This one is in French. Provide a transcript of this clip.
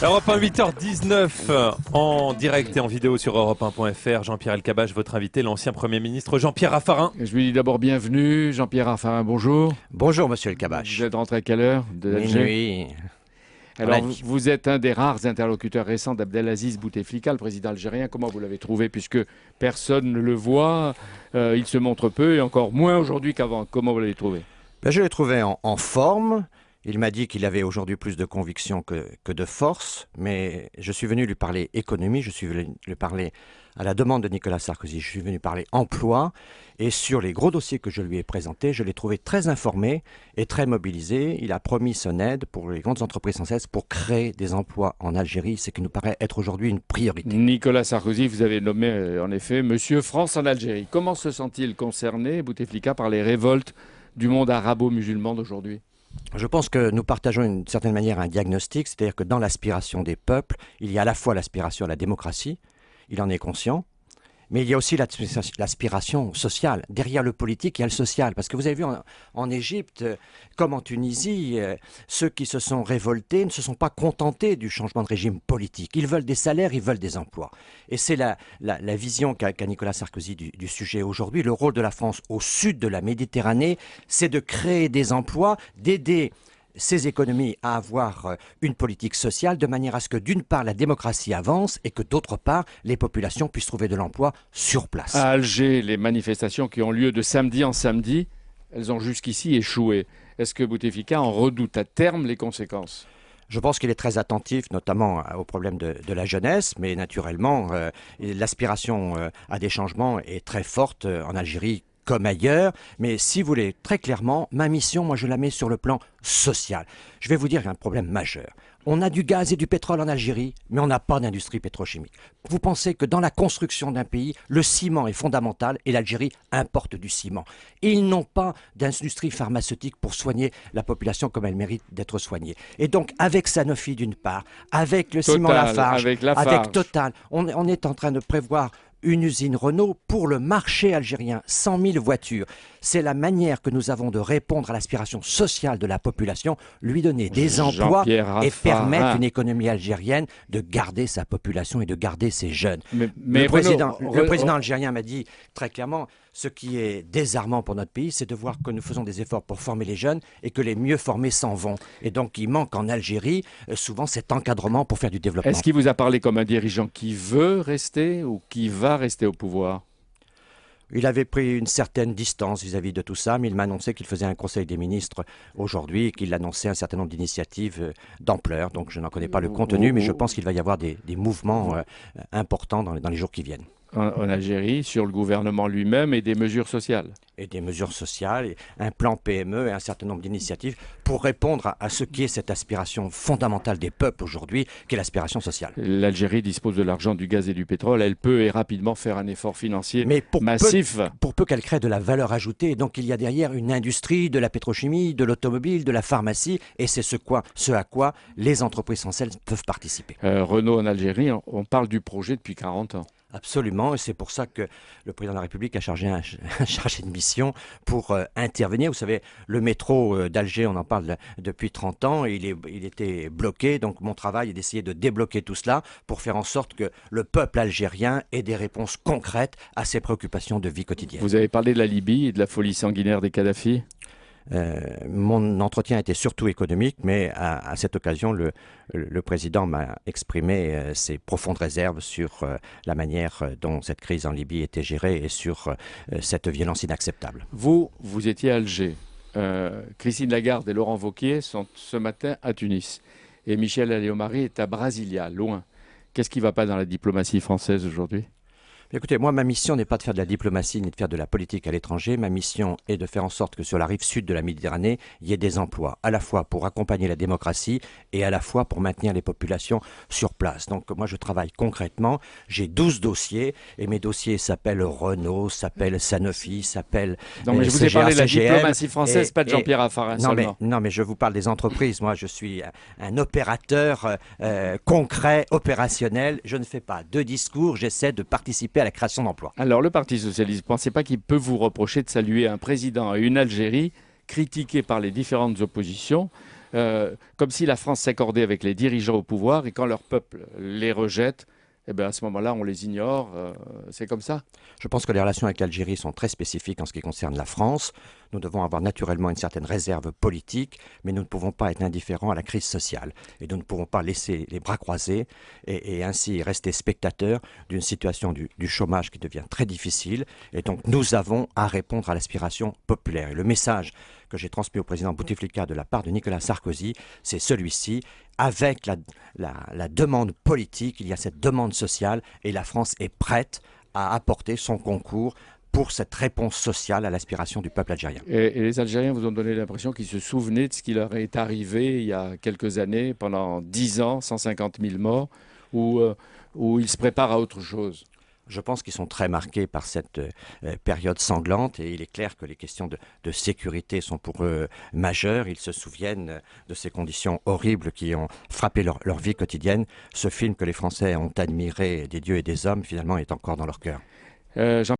Europe 1, 8h19 en direct et en vidéo sur europe1.fr. Jean-Pierre Elkabbach, votre invité, l'ancien Premier ministre Jean-Pierre Raffarin. Je lui dis d'abord bienvenue. Jean-Pierre Raffarin, bonjour. Bonjour Monsieur Elkabbach. Vous êtes rentré à quelle heure d'Alger? Minuit. Alors, vous êtes un des rares interlocuteurs récents d'Abdelaziz Bouteflika, le président algérien. Comment vous l'avez trouvé? Puisque personne ne le voit, il se montre peu et encore moins aujourd'hui qu'avant. Comment vous l'avez trouvé? Je l'ai trouvé en forme. Il m'a dit qu'il avait aujourd'hui plus de conviction que de force, mais je suis venu lui parler économie, je suis venu lui parler à la demande de Nicolas Sarkozy, je suis venu parler emploi, et sur les gros dossiers que je lui ai présentés, je l'ai trouvé très informé et très mobilisé. Il a promis son aide pour les grandes entreprises françaises pour créer des emplois en Algérie, ce qui nous paraît être aujourd'hui une priorité. Nicolas Sarkozy, vous avez nommé en effet Monsieur France en Algérie. Comment se sent-il concerné, Bouteflika, par les révoltes du monde arabo-musulman d'aujourd'hui? Je pense que nous partageons d'une certaine manière un diagnostic, c'est-à-dire que dans l'aspiration des peuples, il y a à la fois l'aspiration à la démocratie, il en est conscient, mais il y a aussi l'aspiration sociale. Derrière le politique, il y a le social. Parce que vous avez vu en Égypte, comme en Tunisie, ceux qui se sont révoltés ne se sont pas contentés du changement de régime politique. Ils veulent des salaires, ils veulent des emplois. Et c'est la vision qu'a Nicolas Sarkozy du sujet aujourd'hui. Le rôle de la France au sud de la Méditerranée, c'est de créer des emplois, d'aider ces économies à avoir une politique sociale de manière à ce que d'une part la démocratie avance et que d'autre part les populations puissent trouver de l'emploi sur place. À Alger, les manifestations qui ont lieu de samedi en samedi, elles ont jusqu'ici échoué. Est-ce que Bouteflika en redoute à terme les conséquences ? Je pense qu'il est très attentif, notamment au problème de la jeunesse, mais naturellement, l'aspiration à des changements est très forte en Algérie comme ailleurs, mais si vous voulez, très clairement, ma mission, moi je la mets sur le plan social. Je vais vous dire qu'il y a un problème majeur. On a du gaz et du pétrole en Algérie, mais on n'a pas d'industrie pétrochimique. Vous pensez que dans la construction d'un pays, le ciment est fondamental et l'Algérie importe du ciment. Ils n'ont pas d'industrie pharmaceutique pour soigner la population comme elle mérite d'être soignée. Et donc, avec Sanofi d'une part, avec le ciment Lafarge, avec Total, on est en train de prévoir une usine Renault pour le marché algérien, 100 000 voitures. C'est la manière que nous avons de répondre à l'aspiration sociale de la population, lui donner des emplois et permettre une économie algérienne de garder sa population et de garder ses jeunes. Le président algérien m'a dit très clairement, ce qui est désarmant pour notre pays, c'est de voir que nous faisons des efforts pour former les jeunes et que les mieux formés s'en vont. Et donc il manque en Algérie souvent cet encadrement pour faire du développement. Est-ce qu'il vous a parlé comme un dirigeant qui veut rester ou qui va rester au pouvoir ? Il avait pris une certaine distance vis-à-vis de tout ça, mais il m'a annoncé qu'il faisait un conseil des ministres aujourd'hui et qu'il annonçait un certain nombre d'initiatives d'ampleur. Donc je n'en connais pas le contenu, mais je pense qu'il va y avoir des mouvements importants dans les jours qui viennent. En Algérie, sur le gouvernement lui-même et des mesures sociales. Et des mesures sociales, et un plan PME et un certain nombre d'initiatives pour répondre à ce qui est cette aspiration fondamentale des peuples aujourd'hui, qui est l'aspiration sociale. L'Algérie dispose de l'argent, du gaz et du pétrole. Elle peut et rapidement faire un effort financier massif. Pour peu qu'elle crée de la valeur ajoutée. Donc il y a derrière une industrie de la pétrochimie, de l'automobile, de la pharmacie, et c'est ce à quoi les entreprises françaises peuvent participer. Renault en Algérie, on parle du projet depuis 40 ans. Absolument, et c'est pour ça que le président de la République a chargé de mission pour intervenir. Vous savez, le métro d'Alger, on en parle depuis 30 ans, et il était bloqué. Donc mon travail est d'essayer de débloquer tout cela pour faire en sorte que le peuple algérien ait des réponses concrètes à ses préoccupations de vie quotidienne. Vous avez parlé de la Libye et de la folie sanguinaire des Kadhafi ? Mon entretien était surtout économique, mais à cette occasion, le président m'a exprimé ses profondes réserves sur la manière dont cette crise en Libye était gérée et sur cette violence inacceptable. Vous étiez à Alger. Christine Lagarde et Laurent Wauquiez sont ce matin à Tunis. Et Michel Alliot-Marie est à Brasilia, loin. Qu'est-ce qui ne va pas dans la diplomatie française aujourd'hui ? Écoutez, moi, ma mission n'est pas de faire de la diplomatie ni de faire de la politique à l'étranger. Ma mission est de faire en sorte que sur la rive sud de la Méditerranée, il y ait des emplois, à la fois pour accompagner la démocratie et à la fois pour maintenir les populations sur place. Donc moi, je travaille concrètement. J'ai 12 dossiers et mes dossiers s'appellent Renault, s'appellent Sanofi, s'appellent Non, mais je vous ai parlé de la diplomatie française, pas de Jean-Pierre Raffarin seulement. Non, mais je vous parle des entreprises. Moi, je suis un opérateur concret, opérationnel. Je ne fais pas de discours, j'essaie de participer à la création d'emplois. Alors, le Parti socialiste, ne pensez pas qu'il peut vous reprocher de saluer un président et une Algérie critiqués par les différentes oppositions comme si la France s'accordait avec les dirigeants au pouvoir et quand leur peuple les rejette, eh bien, à ce moment-là, on les ignore. C'est comme ça. Je pense que les relations avec l'Algérie sont très spécifiques en ce qui concerne la France. Nous devons avoir naturellement une certaine réserve politique, mais nous ne pouvons pas être indifférents à la crise sociale. Et nous ne pouvons pas laisser les bras croisés et ainsi rester spectateurs d'une situation du chômage qui devient très difficile. Et donc, nous avons à répondre à l'aspiration populaire. Et le message que j'ai transmis au président Bouteflika de la part de Nicolas Sarkozy, c'est celui-ci. Avec la demande politique, il y a cette demande sociale et la France est prête à apporter son concours pour cette réponse sociale à l'aspiration du peuple algérien. Et les Algériens vous ont donné l'impression qu'ils se souvenaient de ce qui leur est arrivé il y a quelques années, pendant 10 ans, 150 000 morts, où ils se préparent à autre chose. Je pense qu'ils sont très marqués par cette période sanglante et il est clair que les questions de sécurité sont pour eux majeures. Ils se souviennent de ces conditions horribles qui ont frappé leur vie quotidienne. Ce film que les Français ont admiré des dieux et des hommes, finalement, est encore dans leur cœur.